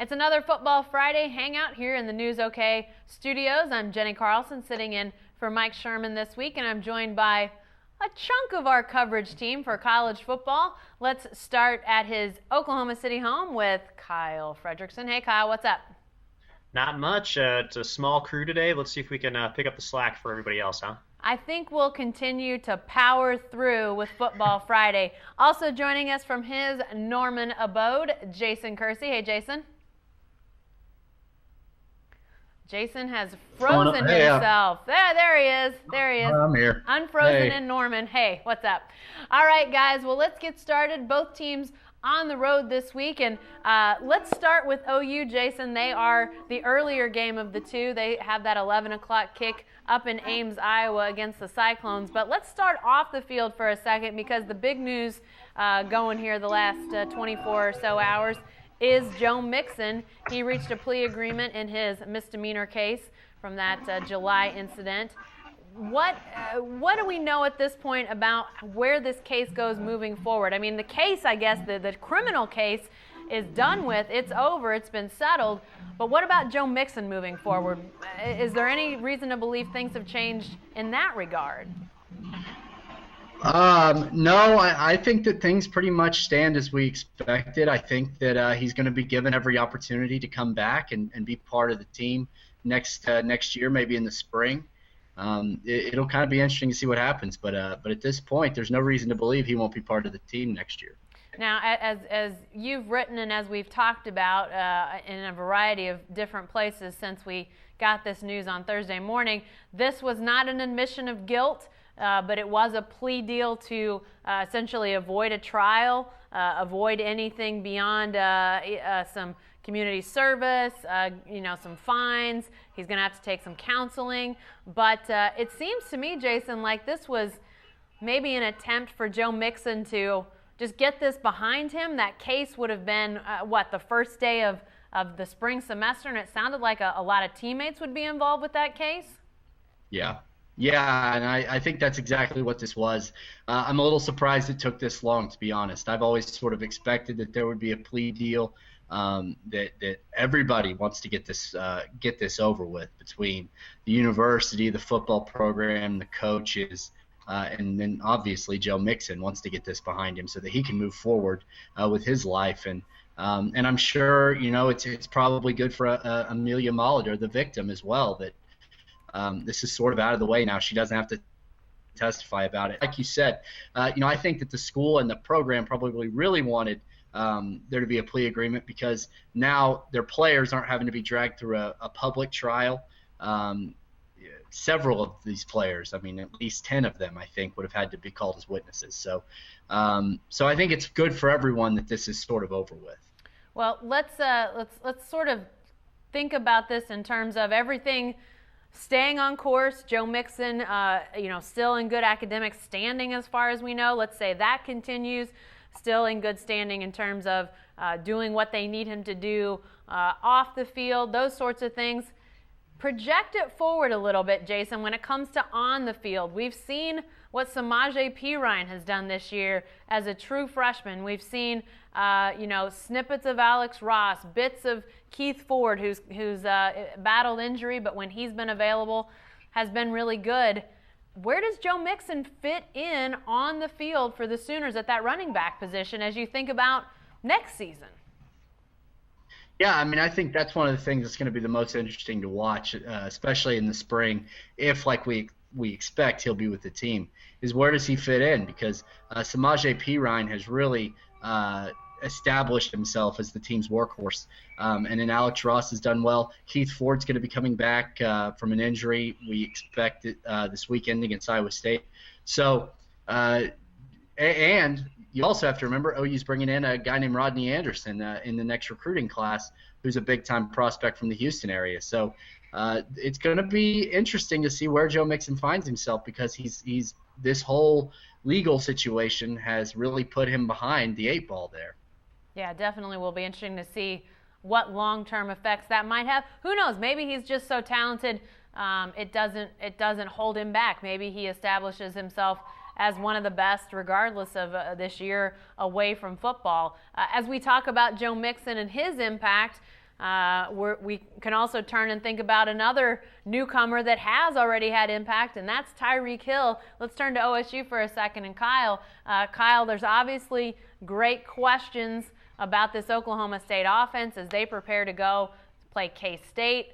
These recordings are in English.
It's another Football Friday hangout here in the News OK studios. I'm Jenni Carlson sitting in for Mike Sherman this week, and I'm joined by a chunk of our coverage team for college football. Let's start at his Oklahoma City home with Kyle Fredrickson. Hey, Kyle, what's up? Not much. It's a small crew today. Let's see if we can pick up the slack for everybody else, huh? I think we'll continue to power through with Football Friday. Also joining us from his Norman abode, Jason Kersey. Hey, Jason. Jason has frozen himself. There he is. There he is. I'm here. Unfrozen in Norman. Hey, what's up? All right, guys. Well, let's get started. Both teams on the road this week, and let's start with OU, Jason. They are the earlier game of the two. They have that 11 o'clock kick up in Ames, Iowa against the Cyclones. But let's start off the field for a second, because the big news going here the last 24 or so hours is Joe Mixon. He reached a plea agreement in his misdemeanor case from that July incident. What do we know at this point about where this case goes moving forward? I mean, the case, I guess, the criminal case is done with. It's over. It's been settled. But what about Joe Mixon moving forward? Is there any reason to believe things have changed in that regard? No, I think that things pretty much stand as we expected. I think that he's going to be given every opportunity to come back and be part of the team next year, maybe in the spring. It'll kind of be interesting to see what happens, but at this point, there's no reason to believe he won't be part of the team next year. Now, as you've written and as we've talked about in a variety of different places since we got this news on Thursday morning, this was not an admission of guilt, but it was a plea deal to essentially avoid a trial, avoid anything beyond some community service, some fines. He's going to have to take some counseling. But it seems to me, Jason, like this was maybe an attempt for Joe Mixon to just get this behind him. That case would have been, the first day of the spring semester, and it sounded like a lot of teammates would be involved with that case. Yeah, and I think that's exactly what this was. I'm a little surprised it took this long, to be honest. I've always sort of expected that there would be a plea deal, that everybody wants to get this over with, between the university, the football program, the coaches, and then obviously Joe Mixon wants to get this behind him so that he can move forward with his life. And I'm sure it's probably good for Amelia Molitor, the victim, as well, that this is sort of out of the way now. She doesn't have to testify about it. Like you said, I think that the school and the program probably really wanted there to be a plea agreement, because now their players aren't having to be dragged through a public trial. Several of these players, at least 10 of them, I think, would have had to be called as witnesses. So I think it's good for everyone that this is sort of over with. Well, let's sort of think about this in terms of everything staying on course. Joe Mixon, still in good academic standing as far as we know. Let's say that continues. Still in good standing in terms of doing what they need him to do off the field, those sorts of things. Project it forward a little bit, Jason, when it comes to on the field. We've seen what Samaje Perine has done this year as a true freshman. We've seen snippets of Alex Ross, bits of Keith Ford, who's battled injury, but when he's been available has been really good. Where does Joe Mixon fit in on the field for the Sooners at that running back position as you think about next season? Yeah, I think that's one of the things that's going to be the most interesting to watch, especially in the spring, if, like we expect, he'll be with the team, is where does he fit in? Because Samaje Perine has really established himself as the team's workhorse. And then Alex Ross has done well. Keith Ford's going to be coming back from an injury. We expect it this weekend against Iowa State. So, and you also have to remember OU's bringing in a guy named Rodney Anderson in the next recruiting class, who's a big-time prospect from the Houston area. So it's going to be interesting to see where Joe Mixon finds himself, because he's this whole legal situation has really put him behind the 8 ball there. Yeah, definitely will be interesting to see what long-term effects that might have. Who knows? Maybe he's just so talented it doesn't hold him back. Maybe he establishes himself as one of the best regardless of this year away from football. As we talk about Joe Mixon and his impact, We can also turn and think about another newcomer that has already had impact, and that's Tyreek Hill. Let's turn to OSU for a second. And Kyle, there's obviously great questions about this Oklahoma State offense as they prepare to go play K-State.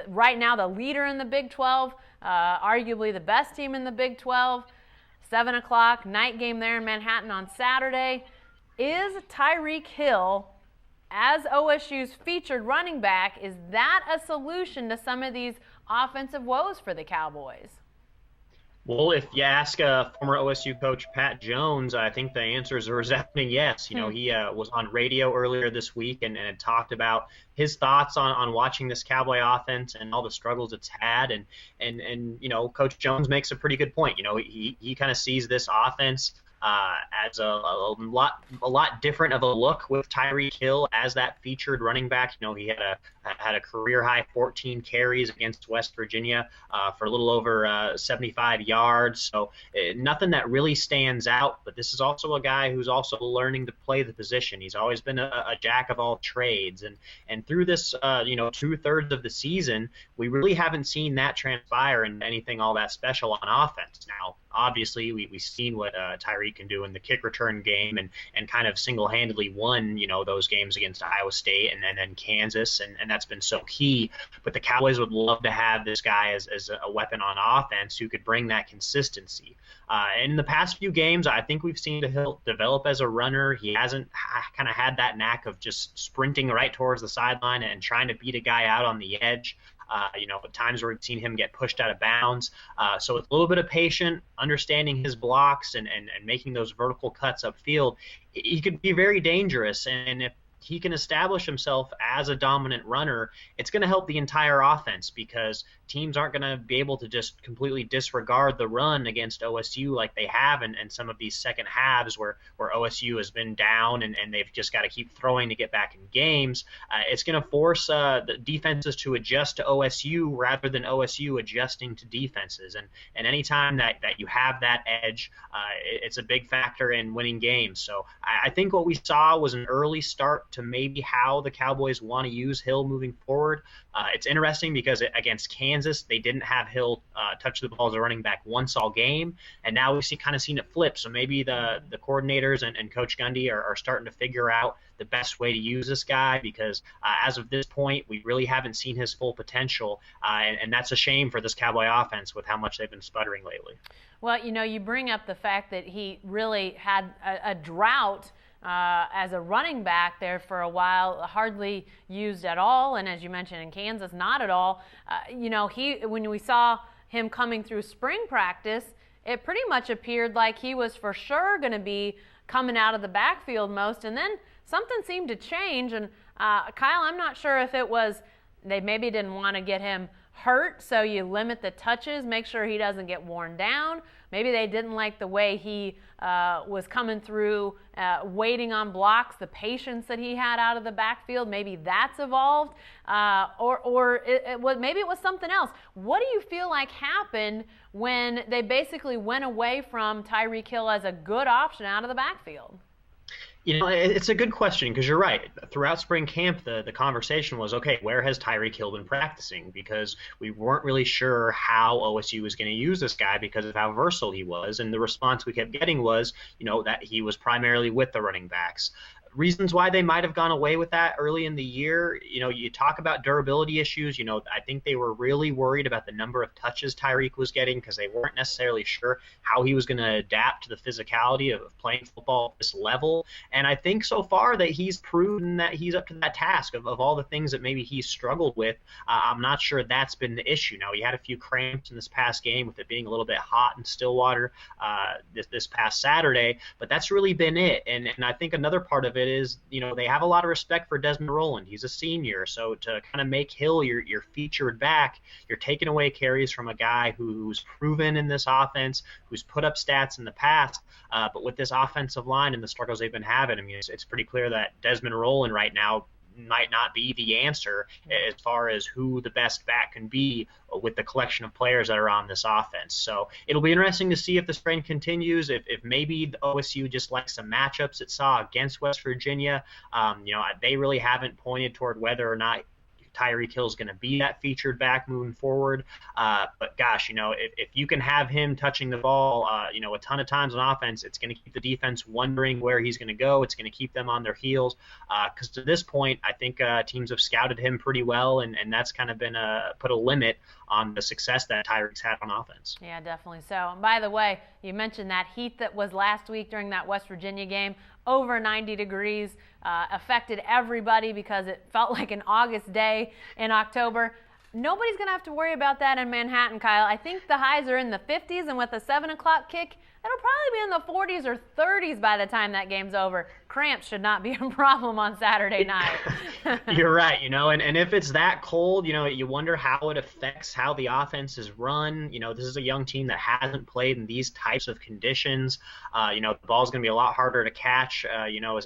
Right now, the leader in the Big 12, arguably the best team in the Big 12. 7 o'clock night game there in Manhattan on Saturday. Is Tyreek Hill, as OSU's featured running back, is that a solution to some of these offensive woes for the Cowboys? Well, if you ask former OSU coach Pat Jones, I think the answer is a resounding yes. He was on radio earlier this week and had talked about his thoughts on watching this Cowboy offense and all the struggles it's had. And Coach Jones makes a pretty good point. He kind of sees this offense as a lot different of a look with Tyreek Hill as that featured running back. He had a career high 14 carries against West Virginia for a little over 75 yards. So nothing that really stands out. But this is also a guy who's also learning to play the position. He's always been a jack of all trades, and through this 2/3 of the season, we really haven't seen that transpire into anything all that special on offense. Now, obviously, we've seen what Tyreek can do in the kick return game and kind of single-handedly won, those games against Iowa State and then Kansas, and that's been so key. But the Cowboys would love to have this guy as a weapon on offense who could bring that consistency. And in the past few games, I think we've seen Hill develop as a runner. He hasn't kind of had that knack of just sprinting right towards the sideline and trying to beat a guy out on the edge. At times where we've seen him get pushed out of bounds. So with a little bit of patience, understanding his blocks and making those vertical cuts upfield, he could be very dangerous. And if he can establish himself as a dominant runner, it's going to help the entire offense because teams aren't going to be able to just completely disregard the run against OSU like they have in some of these second halves where OSU has been down and they've just got to keep throwing to get back in games. It's going to force the defenses to adjust to OSU rather than OSU adjusting to defenses. And anytime that you have that edge, it's a big factor in winning games. So I think what we saw was an early start to maybe how the Cowboys want to use Hill moving forward. It's interesting because against Kansas, they didn't have Hill touch the ball as a running back once all game, and now we've kind of seen it flip. So maybe the coordinators and Coach Gundy are starting to figure out the best way to use this guy because as of this point, we really haven't seen his full potential, and that's a shame for this Cowboy offense with how much they've been sputtering lately. Well, you bring up the fact that he really had a drought as a running back there for a while, hardly used at all, and as you mentioned in Kansas, not at all. When we saw him coming through spring practice, it pretty much appeared like he was for sure going to be coming out of the backfield most, and then something seemed to change. And Kyle, I'm not sure if it was they maybe didn't want to get him hurt, so you limit the touches, make sure he doesn't get worn down. Maybe they didn't like the way he was coming through, waiting on blocks, the patience that he had out of the backfield. Maybe that's evolved, or maybe it was something else. What do you feel like happened when they basically went away from Tyreek Hill as a good option out of the backfield? It's a good question because you're right. Throughout spring camp, the conversation was, okay, where has Tyreek Hill been practicing? Because we weren't really sure how OSU was going to use this guy because of how versatile he was. And the response we kept getting was, that he was primarily with the running backs. Reasons why they might have gone away with that early in the year, you talk about durability issues. I think they were really worried about the number of touches Tyreek was getting because they weren't necessarily sure how he was going to adapt to the physicality of playing football at this level. And I think so far that he's proven that he's up to that task of all the things that maybe he's struggled with. I'm not sure that's been the issue. Now, he had a few cramps in this past game with it being a little bit hot in Stillwater this past Saturday, but that's really been it. And I think another part of it is, they have a lot of respect for Desmond Rowland. He's a senior, so to kind of make Hill your featured back, you're taking away carries from a guy who's proven in this offense, who's put up stats in the past, but with this offensive line and the struggles they've been having, it's pretty clear that Desmond Rowland right now might not be the answer as far as who the best back can be with the collection of players that are on this offense. So it'll be interesting to see if the strain continues, if maybe the OSU just likes some matchups it saw against West Virginia. They really haven't pointed toward whether or not Tyreek Hill's going to be that featured back moving forward. But gosh, if you can have him touching the ball, a ton of times on offense, it's going to keep the defense wondering where he's going to go. It's going to keep them on their heels. Because to this point, I think teams have scouted him pretty well, and that's kind of been put a limit on the success that Tyreek's had on offense. Yeah, definitely so. And by the way, you mentioned that heat that was last week during that West Virginia game, over 90 degrees, affected everybody because it felt like an August day in October. Nobody's going to have to worry about that in Manhattan, Kyle. I think the highs are in the 50s, and with a 7 o'clock kick, it'll probably be in the 40s or 30s by the time that game's over. Cramps should not be a problem on Saturday night. You're right, and if it's that cold, you wonder how it affects how the offense is run. This is a young team that hasn't played in these types of conditions. The ball's going to be a lot harder to catch,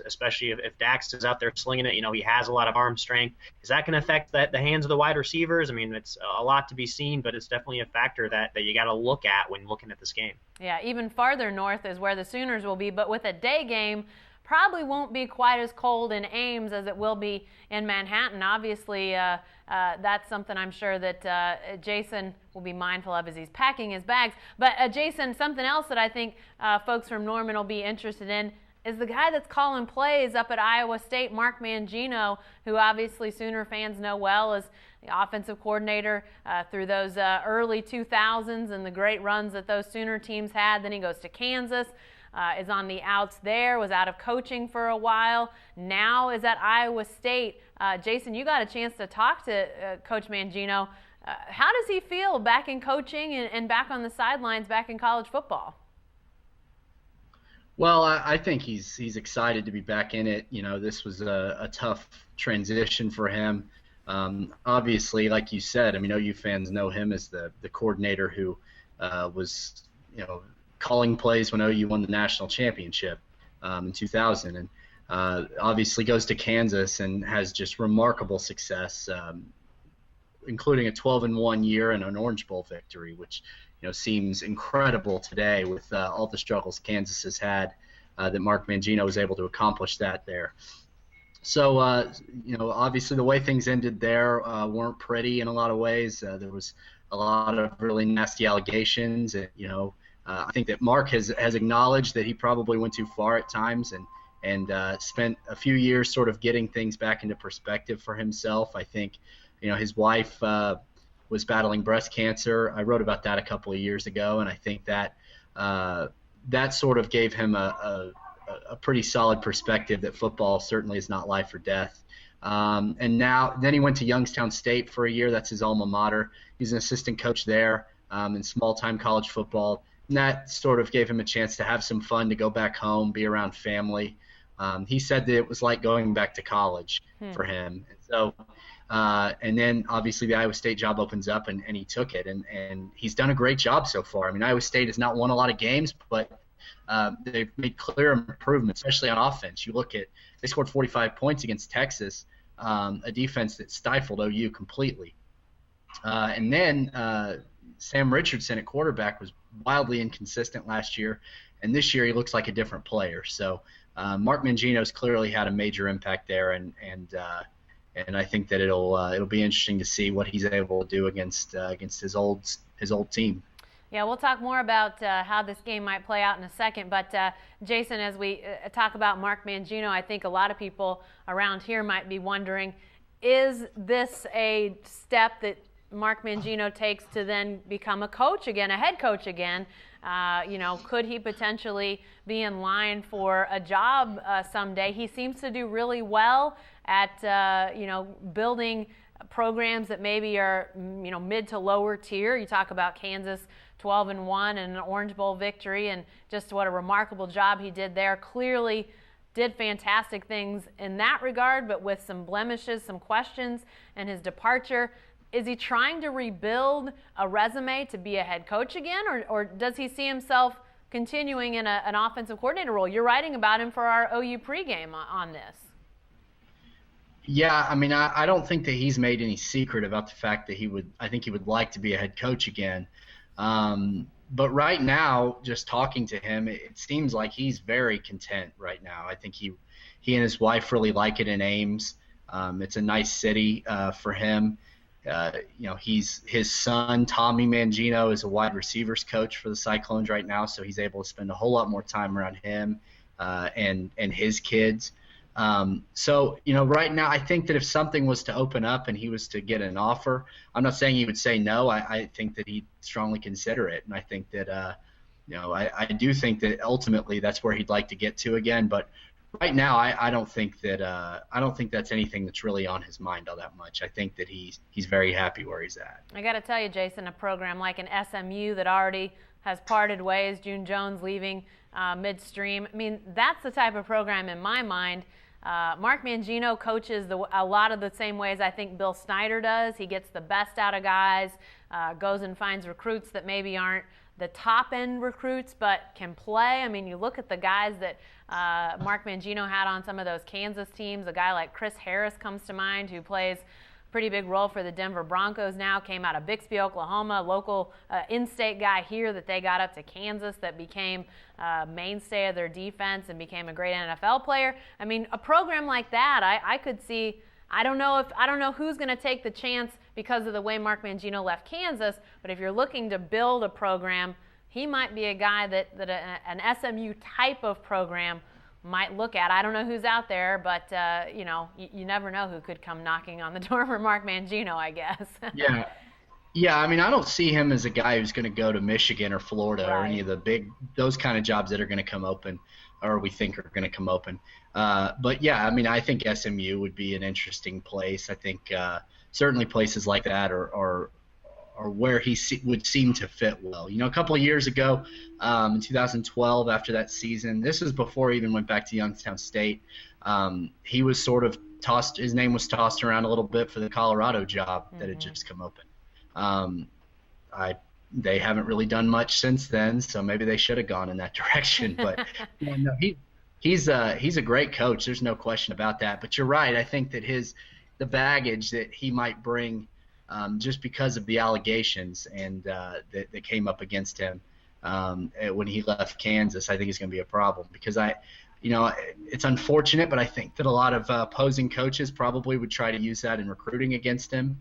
especially if Dax is out there slinging it. He has a lot of arm strength. Is that going to affect the hands of the wide receivers? I mean, it's a lot to be seen, but it's definitely a factor that you got to look at when looking at this game. Yeah, even farther north is where the Sooners will be, but with a day game, probably won't be quite as cold in Ames as it will be in Manhattan. Obviously, that's something I'm sure that Jason will be mindful of as he's packing his bags. But Jason, something else that I think folks from Norman will be interested in is the guy that's calling plays up at Iowa State, Mark Mangino, who obviously Sooner fans know well as the offensive coordinator through those early 2000s and the great runs that those Sooner teams had. Then he goes to Kansas. Is on the outs there, was out of coaching for a while, now is at Iowa State. Jason, you got a chance to talk to Coach Mangino. How does he feel back in coaching and back on the sidelines back in college football? Well, I think he's excited to be back in it. This was a tough transition for him. Obviously, like you said, OU fans know him as the coordinator who was, calling plays when OU won the national championship in 2000, and obviously goes to Kansas and has just remarkable success, including a 12-1 year and an Orange Bowl victory, which seems incredible today with all the struggles Kansas has had. That Mark Mangino was able to accomplish that there. So obviously the way things ended there weren't pretty in a lot of ways. There was a lot of really nasty allegations, and I think that Mark has acknowledged that he probably went too far at times and spent a few years sort of getting things back into perspective for himself. I think, his wife was battling breast cancer. I wrote about that a couple of years ago, and I think that that sort of gave him a pretty solid perspective that football certainly is not life or death. And then he went to Youngstown State for a year. That's his alma mater. He's an assistant coach there in small-time college football. And that sort of gave him a chance to have some fun, to go back home, be around family. He said that it was like going back to college for him. And so, and then obviously the Iowa State job opens up, and he took it. And he's done a great job so far. Iowa State has not won a lot of games, but they've made clear improvements, especially on offense. You look at, they scored 45 points against Texas, a defense that stifled OU completely. And then Sam Richardson at quarterback was wildly inconsistent last year, and this year he looks like a different player. So Mark Mangino's clearly had a major impact there, and I think that it'll be interesting to see what he's able to do against his old team. Yeah, we'll talk more about how this game might play out in a second. But, Jason, as we talk about Mark Mangino, I think a lot of people around here might be wondering, is this a step that Mark Mangino takes to then become a coach again, a head coach again? Could he potentially be in line for a job someday? He seems to do really well at, building programs that maybe are, mid to lower tier. You talk about Kansas 12-1 and an Orange Bowl victory, and just what a remarkable job he did there. Clearly did fantastic things in that regard, but with some blemishes, some questions, and his departure. Is he trying to rebuild a resume to be a head coach again, or does he see himself continuing in an offensive coordinator role? You're writing about him for our OU pregame on this. Yeah, I mean, I don't think that he's made any secret about the fact that I think he would like to be a head coach again. But right now, just talking to him, it seems like he's very content right now. I think he and his wife really like it in Ames. It's a nice city for him. His son, Tommy Mangino, is a wide receivers coach for the Cyclones right now, so he's able to spend a whole lot more time around him and his kids. Right now, I think that if something was to open up and he was to get an offer, I'm not saying he would say no. I think that he'd strongly consider it, and I think that I do think that ultimately that's where he'd like to get to again. But right now, I don't think that's anything that's really on his mind all that much. I think that he's very happy where he's at. I got to tell you, Jason, a program like an SMU that already has parted ways, June Jones leaving midstream. I mean, that's the type of program in my mind. Mark Mangino coaches a lot of the same ways I think Bill Snyder does. He gets the best out of guys, goes and finds recruits that maybe aren't the top-end recruits but can play. I mean, you look at the guys that Mark Mangino had on some of those Kansas teams. A guy like Chris Harris comes to mind, who plays a pretty big role for the Denver Broncos now, came out of Bixby, Oklahoma, local in-state guy here that they got up to Kansas that became mainstay of their defense and became a great NFL player. I mean, a program like that, I could see. I don't know who's going to take the chance because of the way Mark Mangino left Kansas, but if you're looking to build a program, he might be a guy that an SMU type of program might look at. I don't know who's out there, but you never know who could come knocking on the door for Mark Mangino, I guess. Yeah. I mean, I don't see him as a guy who's going to go to Michigan or Florida or any of the those kind of jobs that are going to come open, or we think are going to come open. But yeah, I mean, I think SMU would be an interesting place. I think certainly places like that are where he would seem to fit well. A couple of years ago, in 2012, after that season, this was before he even went back to Youngstown State, he was sort of tossed. His name was tossed around a little bit for the Colorado job that had just come open. They haven't really done much since then, so maybe they should have gone in that direction. But he's a great coach. There's no question about that. But you're right. I think that the baggage that he might bring, just because of the allegations and that came up against him when he left Kansas, I think is going to be a problem. Because it's unfortunate, but I think that a lot of opposing coaches probably would try to use that in recruiting against him.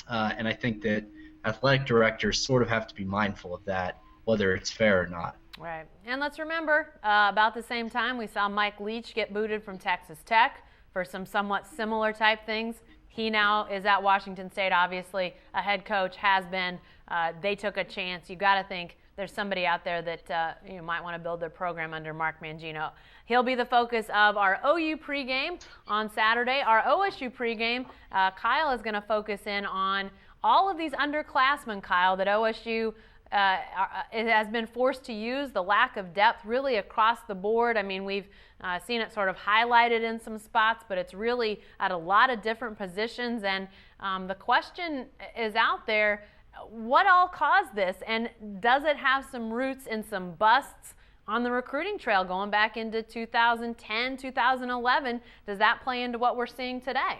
And I think that athletic directors sort of have to be mindful of that, whether it's fair or not. Right. And let's remember, about the same time, we saw Mike Leach get booted from Texas Tech for some somewhat similar type things. He now is at Washington State, obviously a head coach, has been. They took a chance. You got to think there's somebody out there that you might want to build their program under Mark Mangino. He'll be the focus of our OU pregame on Saturday. Our OSU pregame, Kyle is going to focus in on all of these underclassmen, Kyle, that OSU it has been forced to use, the lack of depth really across the board. I mean, we've seen it sort of highlighted in some spots, but it's really at a lot of different positions. And the question is out there, what all caused this? And does it have some roots in some busts on the recruiting trail going back into 2010, 2011? Does that play into what we're seeing today?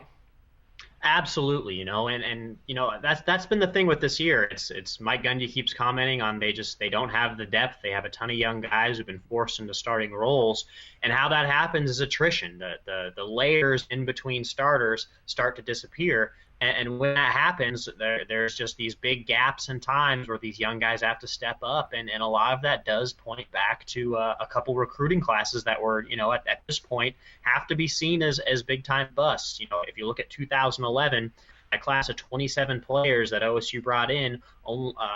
Absolutely, and that's been the thing with this year. It's Mike Gundy keeps commenting on they don't have the depth. They have a ton of young guys who've been forced into starting roles, and how that happens is attrition. The layers in between starters start to disappear, and when that happens, there's just these big gaps in times where these young guys have to step up, and a lot of that does point back to a couple recruiting classes that were at this point have to be seen as big time busts. If you look at 2011, a class of 27 players that OSU brought in,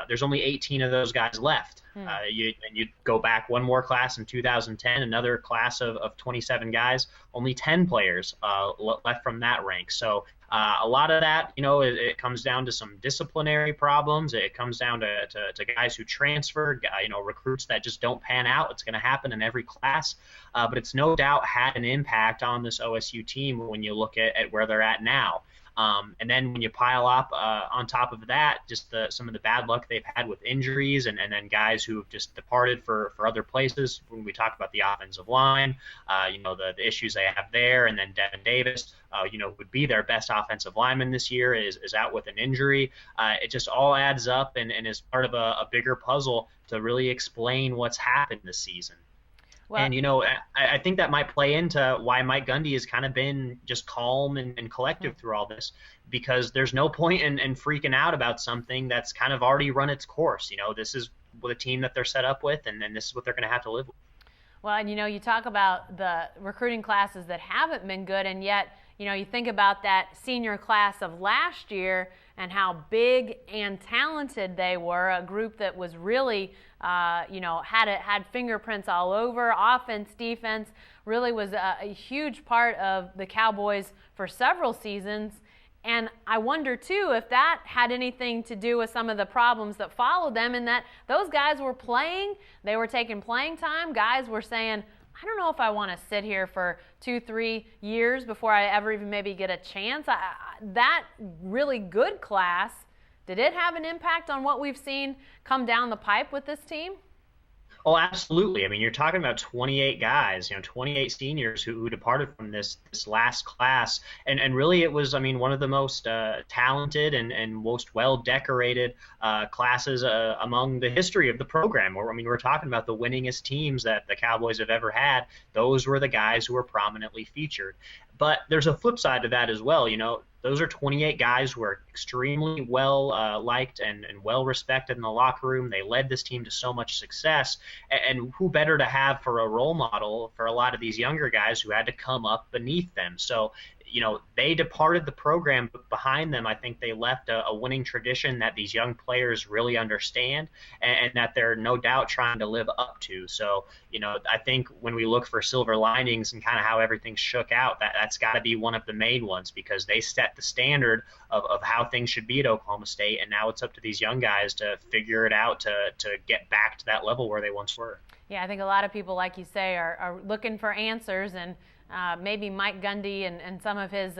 there's only 18 of those guys left. You go back one more class in 2010, another class of 27 guys, only 10 players left from that rank. So a lot of that, it comes down to some disciplinary problems. It comes down to guys who transfer, recruits that just don't pan out. It's going to happen in every class. But it's no doubt had an impact on this OSU team when you look at where they're at now. And then when you pile up on top of that, just some of the bad luck they've had with injuries, and then guys who have just departed for other places. When we talk about the offensive line, the issues they have there, and then Devin Davis, would be their best offensive lineman this year, is out with an injury. It just all adds up and is part of a bigger puzzle to really explain what's happened this season. Well, and, I think that might play into why Mike Gundy has kind of been just calm and collective through all this, because there's no point in freaking out about something that's kind of already run its course. This is the team that they're set up with, and then this is what they're going to have to live with. Well, and, you talk about the recruiting classes that haven't been good, and yet, you think about that senior class of last year and how big and talented they were, a group that was really, had fingerprints all over, offense, defense, really was a huge part of the Cowboys for several seasons. And I wonder, too, if that had anything to do with some of the problems that followed them, in that those guys were playing, they were taking playing time. Guys were saying, I don't know if I want to sit here for 2-3 years before I ever even maybe get a chance. That really good class, did it have an impact on what we've seen come down the pipe with this team? Oh, absolutely. I mean, you're talking about 28 guys, 28 seniors who departed from this last class. And really it was, one of the most talented and most well-decorated classes among the history of the program. We're talking about the winningest teams that the Cowboys have ever had. Those were the guys who were prominently featured. But there's a flip side to that as well. Those are 28 guys who are extremely well liked and well respected in the locker room. They led this team to so much success. And who better to have for a role model for a lot of these younger guys who had to come up beneath them? So, they departed the program, but behind them, I think they left a winning tradition that these young players really understand and that they're no doubt trying to live up to. So, I think when we look for silver linings and kind of how everything shook out, that's got to be one of the main ones, because they set the standard of how things should be at Oklahoma State, and now it's up to these young guys to figure it out to get back to that level where they once were. Yeah, I think a lot of people, like you say, are looking for answers, and maybe Mike Gundy and some of his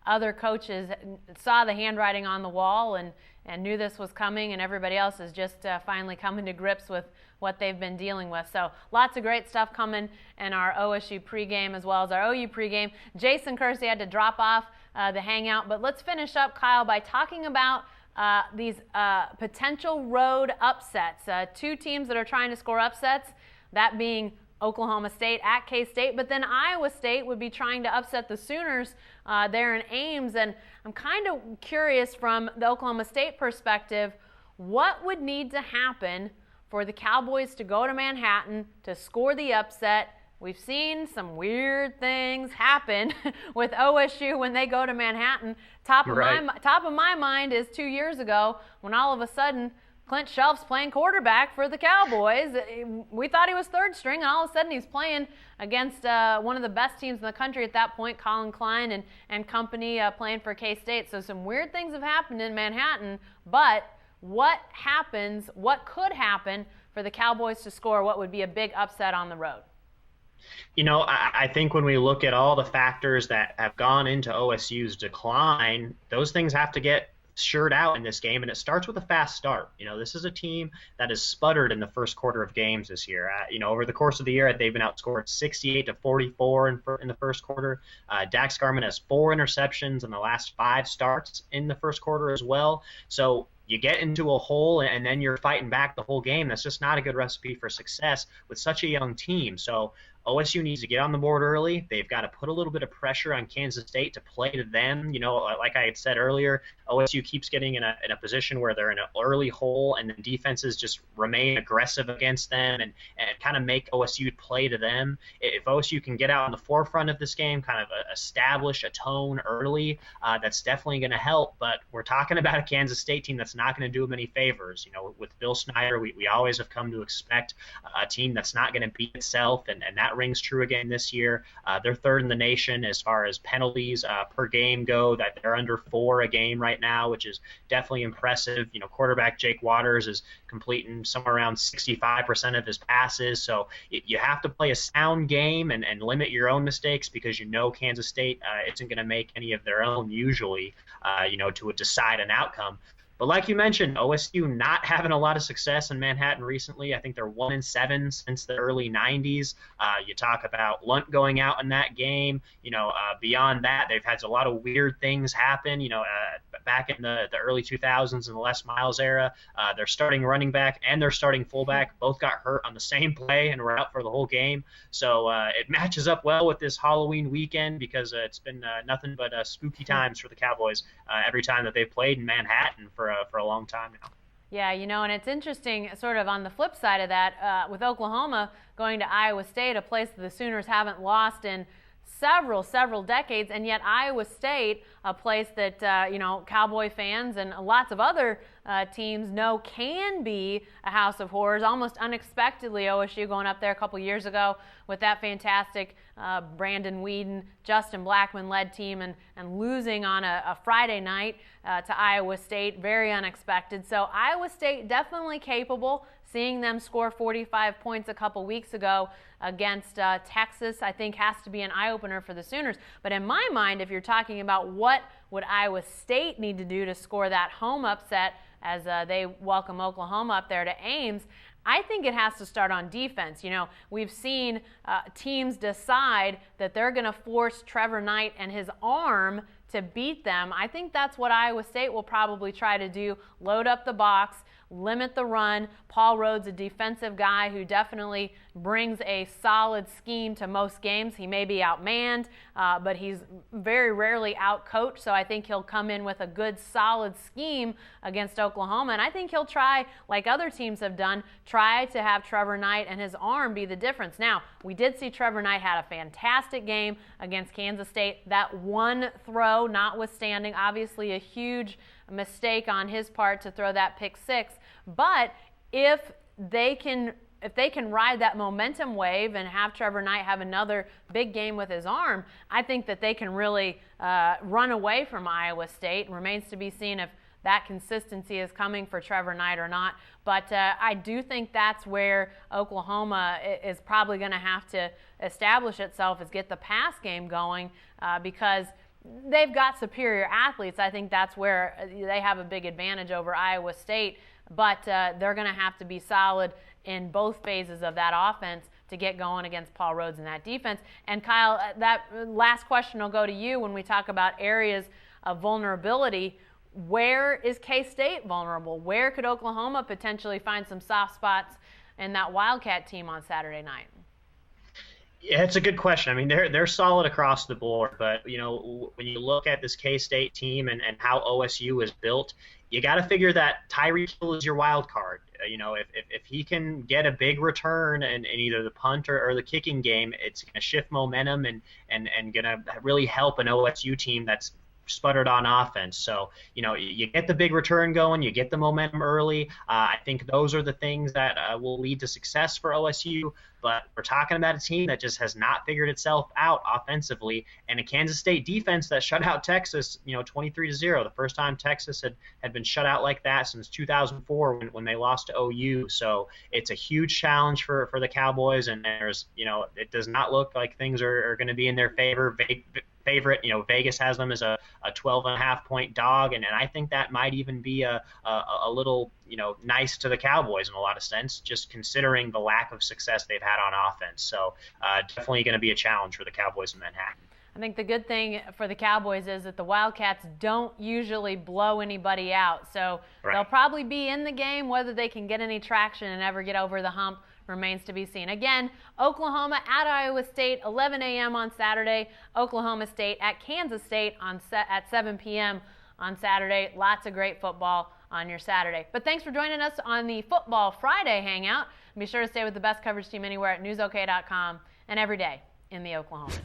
other coaches saw the handwriting on the wall and knew this was coming, and everybody else is just finally coming to grips with what they've been dealing with. So lots of great stuff coming in our OSU pregame as well as our OU pregame. Jason Kersey had to drop off the hangout, but let's finish up, Kyle, by talking about these potential road upsets. Two teams that are trying to score upsets, that being Oklahoma State at K-State, but then Iowa State would be trying to upset the Sooners there in Ames. And I'm kind of curious from the Oklahoma State perspective, what would need to happen for the Cowboys to go to Manhattan to score the upset? We've seen some weird things happen with OSU when they go to Manhattan. Top of my mind is 2 years ago when all of a sudden Clint Shelf's playing quarterback for the Cowboys. We thought he was third string, and all of a sudden he's playing against one of the best teams in the country at that point, Colin Klein and company, playing for K-State. So some weird things have happened in Manhattan, but what could happen for the Cowboys to score what would be a big upset on the road? I think when we look at all the factors that have gone into OSU's decline, those things have to get shirt out in this game, and it starts with a fast start. This is a team that has sputtered in the first quarter of games this year. Over the course of the year, they've been outscored 68-44 in the first quarter. Dax Garman has 4 interceptions in the last 5 starts in the first quarter as well. So you get into a hole and then you're fighting back the whole game. That's just not a good recipe for success with such a young team. So OSU needs to get on the board early. They've got to put a little bit of pressure on Kansas State to play to them. Like I had said earlier, OSU keeps getting in a position where they're in an early hole, and then defenses just remain aggressive against them and kind of make OSU play to them. If OSU can get out on the forefront of this game, kind of establish a tone early, that's definitely going to help. But we're talking about a Kansas State team that's not going to do them any favors. With Bill Snyder, we always have come to expect a team that's not going to beat itself, and that rings true again this year. They're third in the nation as far as penalties per game go, that they're under 4 a game right right now, which is definitely impressive. Quarterback Jake Waters is completing somewhere around 65% of his passes. So you have to play a sound game and limit your own mistakes, because Kansas State isn't going to make any of their own usually, to decide an outcome. But like you mentioned, OSU not having a lot of success in Manhattan recently. I think they're 1-7 since the early 90s. You talk about Lunt going out in that game. Beyond that, they've had a lot of weird things happen. Back in the early 2000s in the Les Miles era, their starting running back and their starting fullback both got hurt on the same play and were out for the whole game. So it matches up well with this Halloween weekend, because it's been nothing but spooky times for the Cowboys every time that they've played in Manhattan for a long time now. Yeah, and it's interesting, sort of on the flip side of that, with Oklahoma going to Iowa State, a place that the Sooners haven't lost in several decades, and yet Iowa State, a place that Cowboy fans and lots of other teams know can be a house of horrors. Almost unexpectedly, OSU going up there a couple years ago with that fantastic Brandon Weeden, Justin Blackman-led team, and losing on a Friday night to Iowa State, very unexpected. So Iowa State definitely capable. Seeing them score 45 points a couple weeks ago against Texas, I think, has to be an eye-opener for the Sooners. But in my mind, if you're talking about what would Iowa State need to do to score that home upset as they welcome Oklahoma up there to Ames, I think it has to start on defense. We've seen teams decide that they're going to force Trevor Knight and his arm to beat them. I think that's what Iowa State will probably try to do, load up the box, limit the run. Paul Rhodes, a defensive guy who definitely brings a solid scheme to most games. He may be outmanned, but he's very rarely outcoached, so I think he'll come in with a good, solid scheme against Oklahoma, and I think he'll try, like other teams have done, try to have Trevor Knight and his arm be the difference. Now, we did see Trevor Knight had a fantastic game against Kansas State. That one throw notwithstanding, obviously a huge mistake on his part to throw that pick six, but if they can ride that momentum wave and have Trevor Knight have another big game with his arm, I think that they can really run away from Iowa State. It remains to be seen if that consistency is coming for Trevor Knight or not. But I do think that's where Oklahoma is probably going to have to establish itself, is get the pass game going, because they've got superior athletes. I think that's where they have a big advantage over Iowa State, but they're going to have to be solid in both phases of that offense to get going against Paul Rhodes and that defense. And Kyle, that last question will go to you when we talk about areas of vulnerability. Where is K-State vulnerable? Where could Oklahoma potentially find some soft spots in that Wildcat team on Saturday night? Yeah, it's a good question. I mean, they're solid across the board, but when you look at this K-State team and how OSU is built, you got to figure that Tyreek Hill is your wild card. If he can get a big return in either the punt or the kicking game, it's going to shift momentum and going to really help an OSU team that's sputtered on offense. So, you get the big return going, you get the momentum early. I think those are the things that will lead to success for OSU. But we're talking about a team that just has not figured itself out offensively, and a Kansas State defense that shut out Texas, 23-0. The first time Texas had been shut out like that since 2004 when they lost to OU. So it's a huge challenge for the Cowboys, and there's, it does not look like things are going to be in their favor. Favorite, Vegas has them as a 12.5-point dog, and I think that might even be a little, nice to the Cowboys in a lot of sense, just considering the lack of success they've had on offense. So definitely going to be a challenge for the Cowboys in Manhattan. I think the good thing for the Cowboys is that the Wildcats don't usually blow anybody out, so They'll probably be in the game. Whether they can get any traction and ever get over the hump remains to be seen. Again, Oklahoma at Iowa State, 11 a.m. on Saturday. Oklahoma State at Kansas State at 7 p.m. on Saturday. Lots of great football on your Saturday. But thanks for joining us on the Football Friday Hangout. And be sure to stay with the best coverage team anywhere at newsok.com and every day in the Oklahoman.